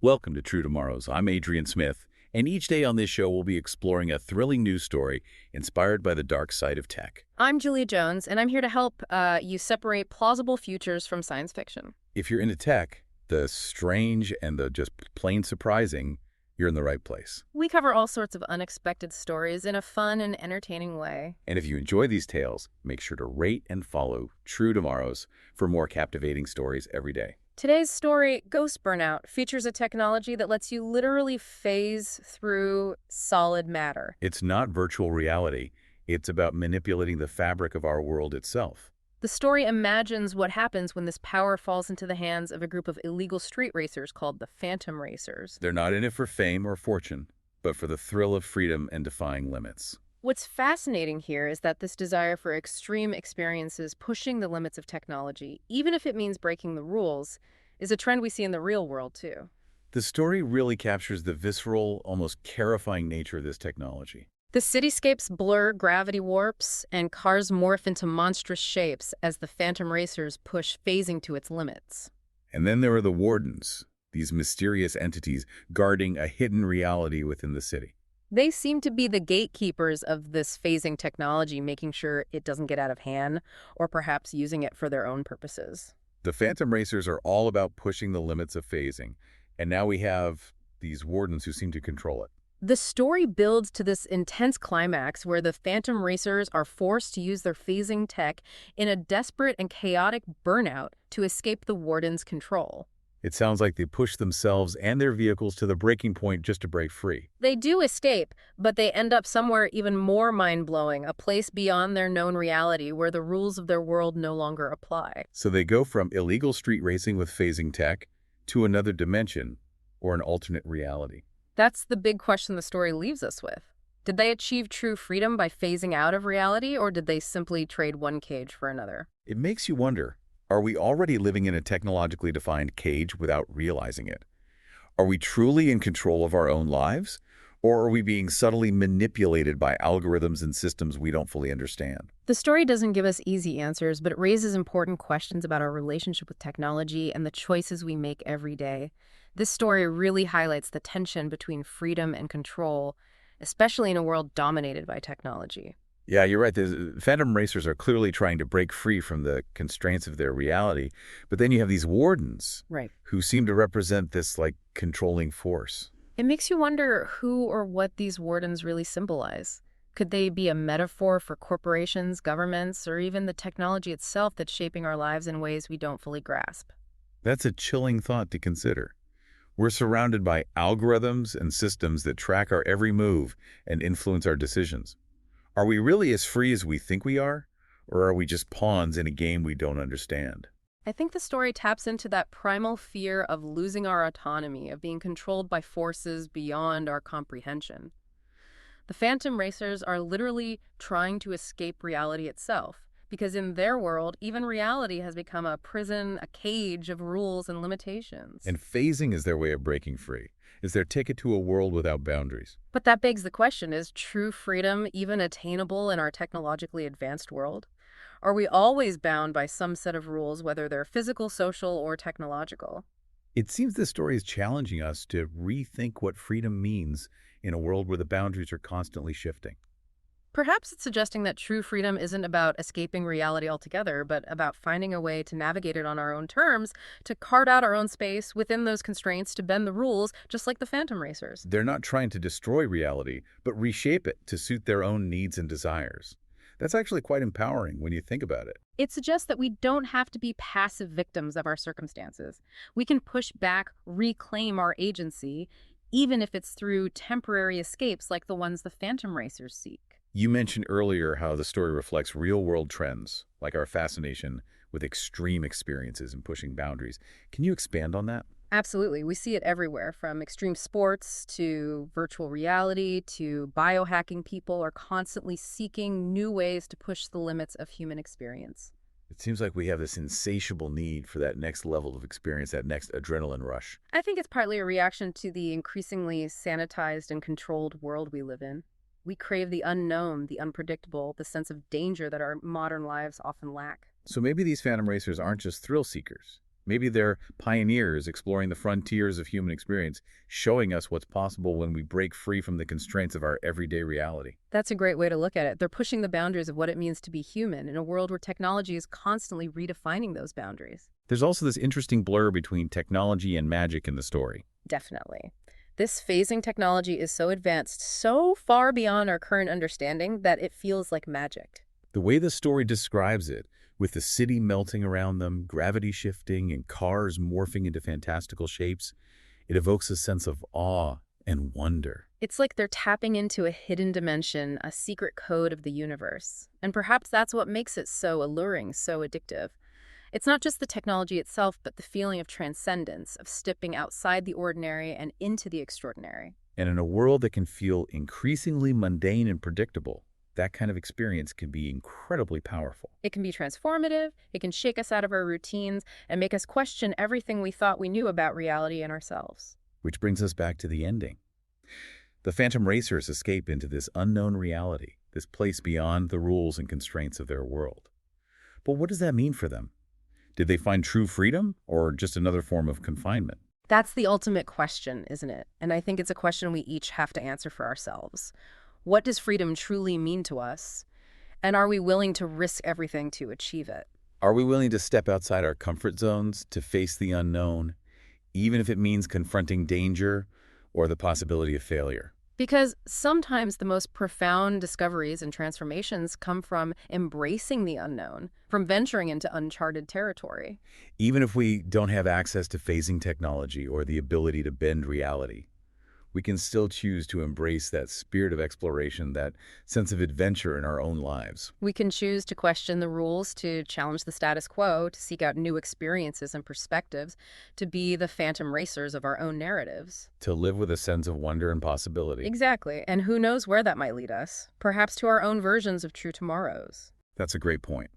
Welcome to True Tomorrows. I'm Adrian Smith, and each day on this show we'll be exploring a thrilling news story inspired by the dark side of tech. I'm Julia Jones, and I'm here to help you separate plausible futures from science fiction. If you're into tech, the strange and the just plain surprising, you're in the right place. We cover all sorts of unexpected stories in a fun and entertaining way. And if you enjoy these tales, make sure to rate and follow True Tomorrows for more captivating stories every day. Today's story, Ghost Burnout, features a technology that lets you literally phase through solid matter. It's not virtual reality. It's about manipulating the fabric of our world itself. The story imagines what happens when this power falls into the hands of a group of illegal street racers called the Phantom Racers. They're not in it for fame or fortune, but for the thrill of freedom and defying limits. What's fascinating here is that this desire for extreme experiences pushing the limits of technology, even if it means breaking the rules, is a trend we see in the real world, too. The story really captures the visceral, almost terrifying nature of this technology. The cityscapes blur, gravity warps, and cars morph into monstrous shapes as the Phantom Racers push phasing to its limits. And then there are the wardens, these mysterious entities guarding a hidden reality within the city. They seem to be the gatekeepers of this phasing technology, making sure it doesn't get out of hand, or perhaps using it for their own purposes. The Phantom Racers are all about pushing the limits of phasing, and now we have these wardens who seem to control it. The story builds to this intense climax where the Phantom Racers are forced to use their phasing tech in a desperate and chaotic burnout to escape the Warden's control. It sounds like they push themselves and their vehicles to the breaking point just to break free. They do escape, but they end up somewhere even more mind-blowing, a place beyond their known reality where the rules of their world no longer apply. So they go from illegal street racing with phasing tech to another dimension or an alternate reality. That's the big question the story leaves us with. Did they achieve true freedom by phasing out of reality, or did they simply trade one cage for another? It makes you wonder, are we already living in a technologically defined cage without realizing it? Are we truly in control of our own lives? Or are we being subtly manipulated by algorithms and systems we don't fully understand? The story doesn't give us easy answers, but it raises important questions about our relationship with technology and the choices we make every day. This story really highlights the tension between freedom and control, especially in a world dominated by technology. Yeah, you're right. The Phantom Racers are clearly trying to break free from the constraints of their reality. But then you have these wardens Right. who seem to represent this, controlling force. It makes you wonder who or what these wardens really symbolize. Could they be a metaphor for corporations, governments, or even the technology itself that's shaping our lives in ways we don't fully grasp? That's a chilling thought to consider. We're surrounded by algorithms and systems that track our every move and influence our decisions. Are we really as free as we think we are? Or are we just pawns in a game we don't understand? I think the story taps into that primal fear of losing our autonomy, of being controlled by forces beyond our comprehension. The Phantom Racers are literally trying to escape reality itself, because in their world, even reality has become a prison, a cage of rules and limitations. And phasing is their way of breaking free. Is their ticket to a world without boundaries. But that begs the question, is true freedom even attainable in our technologically advanced world? Are we always bound by some set of rules, whether they're physical, social, or technological? It seems this story is challenging us to rethink what freedom means in a world where the boundaries are constantly shifting. Perhaps it's suggesting that true freedom isn't about escaping reality altogether, but about finding a way to navigate it on our own terms, to carve out our own space within those constraints, to bend the rules, just like the Phantom Racers. They're not trying to destroy reality, but reshape it to suit their own needs and desires. That's actually quite empowering when you think about it. It suggests that we don't have to be passive victims of our circumstances. We can push back, reclaim our agency, even if it's through temporary escapes like the ones the Phantom Racers seek. You mentioned earlier how the story reflects real-world trends, like our fascination with extreme experiences and pushing boundaries. Can you expand on that? Absolutely. We see it everywhere, from extreme sports to virtual reality to biohacking. People are constantly seeking new ways to push the limits of human experience. It seems like we have this insatiable need for that next level of experience, that next adrenaline rush. I think it's partly a reaction to the increasingly sanitized and controlled world we live in. We crave the unknown, the unpredictable, the sense of danger that our modern lives often lack. So maybe these Phantom Racers aren't just thrill seekers. Maybe they're pioneers exploring the frontiers of human experience, showing us what's possible when we break free from the constraints of our everyday reality. That's a great way to look at it. They're pushing the boundaries of what it means to be human in a world where technology is constantly redefining those boundaries. There's also this interesting blur between technology and magic in the story. Definitely. This phasing technology is so advanced, so far beyond our current understanding, that it feels like magic. The way the story describes it, with the city melting around them, gravity shifting, and cars morphing into fantastical shapes, it evokes a sense of awe and wonder. It's like they're tapping into a hidden dimension, a secret code of the universe. And perhaps that's what makes it so alluring, so addictive. It's not just the technology itself, but the feeling of transcendence, of stepping outside the ordinary and into the extraordinary. And in a world that can feel increasingly mundane and predictable, that kind of experience can be incredibly powerful. It can be transformative, it can shake us out of our routines, and make us question everything we thought we knew about reality and ourselves. Which brings us back to the ending. The Phantom Racers escape into this unknown reality, this place beyond the rules and constraints of their world. But what does that mean for them? Did they find true freedom, or just another form of confinement? That's the ultimate question, isn't it? And I think it's a question we each have to answer for ourselves. What does freedom truly mean to us? And are we willing to risk everything to achieve it? Are we willing to step outside our comfort zones, to face the unknown, even if it means confronting danger or the possibility of failure? Because sometimes the most profound discoveries and transformations come from embracing the unknown, from venturing into uncharted territory. Even if we don't have access to phasing technology or the ability to bend reality, we can still choose to embrace that spirit of exploration, that sense of adventure in our own lives. We can choose to question the rules, to challenge the status quo, to seek out new experiences and perspectives, to be the phantom racers of our own narratives. To live with a sense of wonder and possibility. Exactly. And who knows where that might lead us? Perhaps to our own versions of true tomorrows. That's a great point.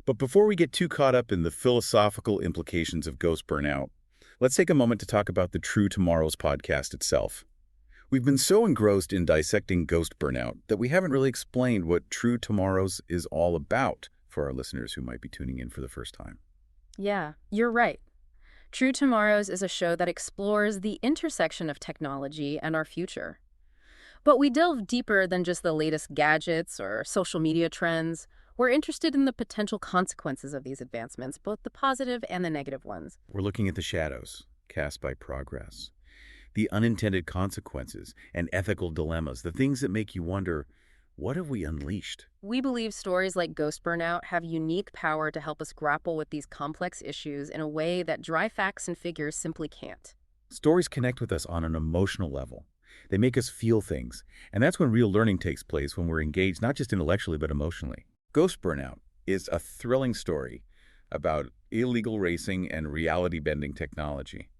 But before we get too caught up in the philosophical implications of ghost burnout, let's take a moment to talk about the True Tomorrows podcast itself. We've been so engrossed in dissecting ghost burnout that we haven't really explained what True Tomorrows is all about for our listeners who might be tuning in for the first time. Yeah, you're right. True Tomorrows is a show that explores the intersection of technology and our future. But we delve deeper than just the latest gadgets or social media trends. We're interested in the potential consequences of these advancements, both the positive and the negative ones. We're looking at the shadows cast by progress, the unintended consequences and ethical dilemmas, the things that make you wonder, what have we unleashed? We believe stories like Ghost Burnout have unique power to help us grapple with these complex issues in a way that dry facts and figures simply can't. Stories connect with us on an emotional level. They make us feel things, and that's when real learning takes place, when we're engaged not just intellectually but emotionally. Ghost Burnout is a thrilling story about illegal racing and reality-bending technology.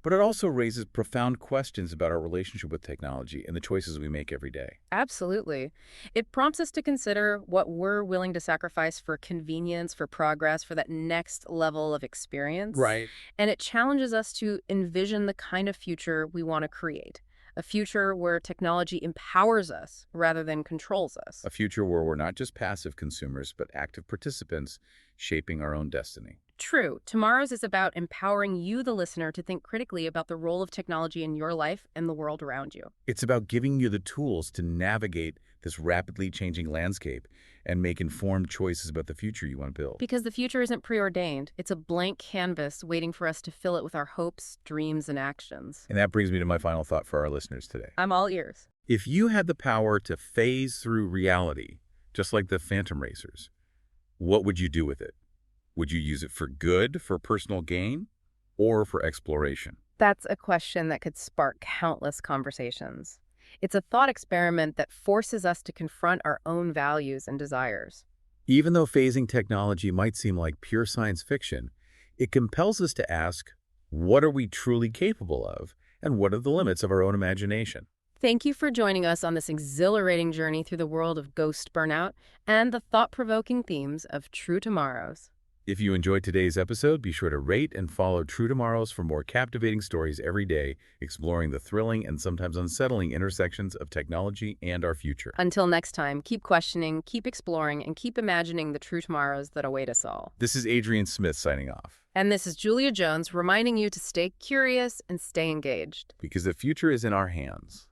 But it also raises profound questions about our relationship with technology and the choices we make every day. Absolutely. It prompts us to consider what we're willing to sacrifice for convenience, for progress, for that next level of experience. Right. And it challenges us to envision the kind of future we want to create. A future where technology empowers us rather than controls us. A future where we're not just passive consumers, but active participants shaping our own destiny. True. Tomorrow's is about empowering you, the listener, to think critically about the role of technology in your life and the world around you. It's about giving you the tools to navigate this rapidly changing landscape and make informed choices about the future you want to build. Because the future isn't preordained. It's a blank canvas waiting for us to fill it with our hopes, dreams, and actions. And that brings me to my final thought for our listeners today. I'm all ears. If you had the power to phase through reality, just like the Phantom Racers, what would you do with it? Would you use it for good, for personal gain, or for exploration? That's a question that could spark countless conversations. It's a thought experiment that forces us to confront our own values and desires. Even though phasing technology might seem like pure science fiction, it compels us to ask, what are we truly capable of, and what are the limits of our own imagination? Thank you for joining us on this exhilarating journey through the world of ghost burnout and the thought-provoking themes of True Tomorrows. If you enjoyed today's episode, be sure to rate and follow True Tomorrows for more captivating stories every day, exploring the thrilling and sometimes unsettling intersections of technology and our future. Until next time, keep questioning, keep exploring, and keep imagining the true tomorrows that await us all. This is Adrian Smith signing off. And this is Julia Jones reminding you to stay curious and stay engaged. Because the future is in our hands.